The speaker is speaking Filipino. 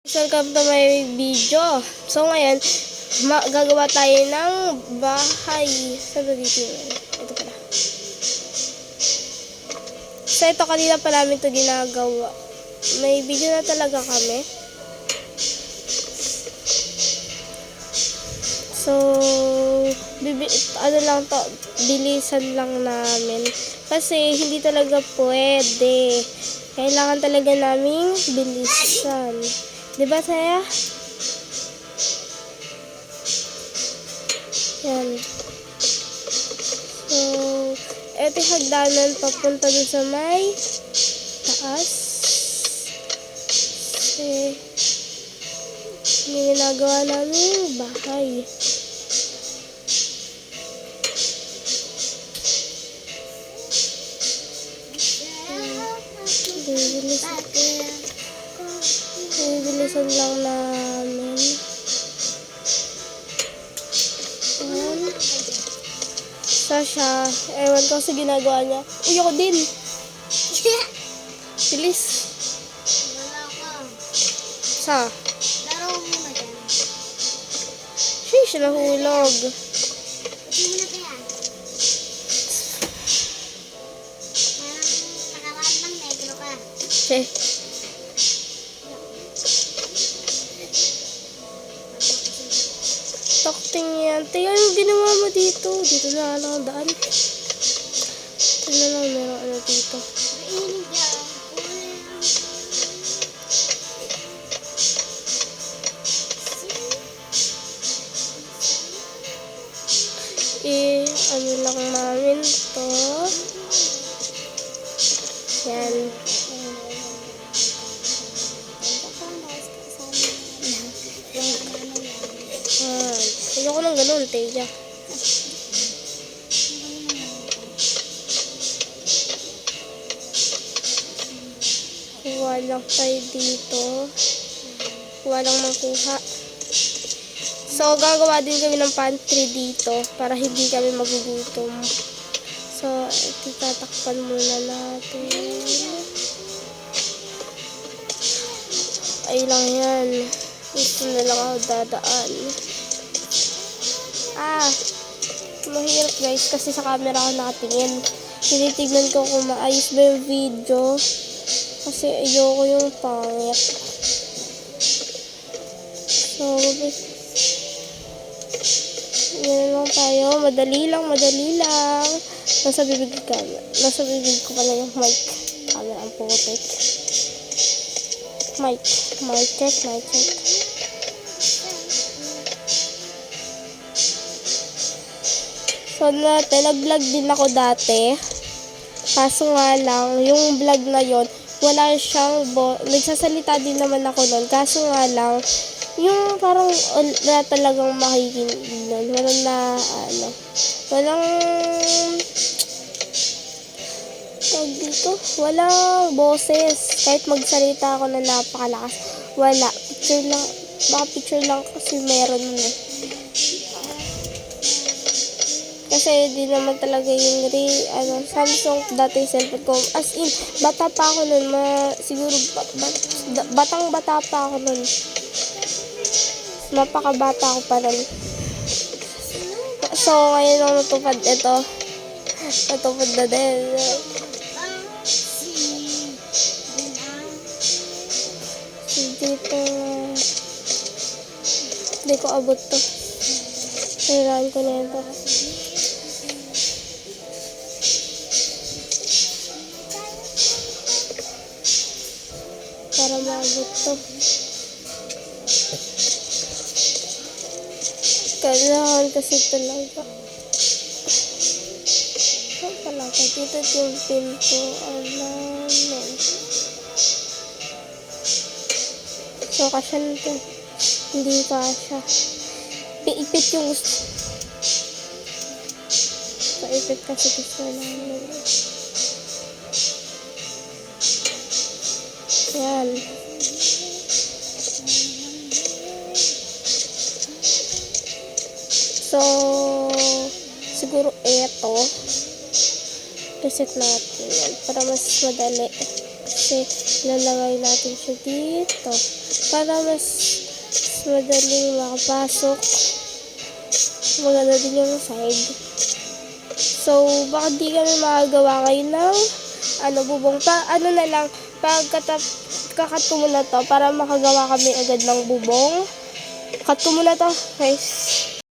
Welcome to my video. So ngayon, gagawa tayo ng bahay. Saan ba dito yun? Ito pala. So ito, kanina pa namin ito ginagawa. May video na talaga kami. So, ano lang to, bilisan lang namin. Kasi hindi talaga pwede. Kailangan talaga naming bilisan. Diba, Saya? Yan. So, eto yung hagdanan papunta dun sa may taas. Kasi, may ginagawa namin bahay. Bilisan lang namin. Sasha, ewan ko sa ginagawa niya. Uy, ako din. Bilis. Sa? Laro mo na dyan. Sheesh, nahulog. Pati mo na pa yan. Parang nakaraan lang negro ka. Eh. Takting yan. Tingnan yung ginawa mo dito. Dito na lang ang daan. Ito na lang meron ano dito. Mainig yan. Ano lang namin to. Yan. Ayoko nang ganun, Teja. Kuha lang tayo dito. Kuha lang makuha. So, gagawa din kami ng pantry dito para hindi kami magugutom. So, ito tatakpan muna natin. Ay lang yan. Ito na lang ako dadaan. Mahirap guys kasi sa camera ako nakatingin. Tinitignan ko kung maayos ba yung video. Kasi ayoko yung pangit. So, yan lang tayo. Madali lang. Nasa bibig ko pala yung mic. Camera ang putik. Mic check. So, nag-vlog din ako dati. Kaso nga lang, yung vlog na yon wala siyang, nagsasalita din naman ako nun. Kaso nga lang, yung parang wala talagang makikinig nun. Walang boses. Kahit magsalita ako na napakalakas, wala. Picture lang kasi meron nun eh. Kasi di naman talaga yung Samsung dati cellphone ko. As in, bata pa ako nun. Siguro, batang-bata pa ako nun. Napakabata ako pa nun. So, ngayon lang natupad ito. Natupad na din. Hindi ko abot to. Kailangan ko na ito. Para maabot to. Kailangan kasi talaga. Dito yung pintuan namin. So, kasya nito. Hindi kasya. Ipit yung gusto. Paipit kasi gusto namin. Yan. So, siguro eto. Reset natin yan para mas madali. kasi lalagay natin siya dito para mas madaling makapasok. Maganda din yung side. So, baka di kami makagawa kayo ng bubong. Na lang, kakato mo na to para makagawa kami agad ng bubong. Kato mo na to, guys.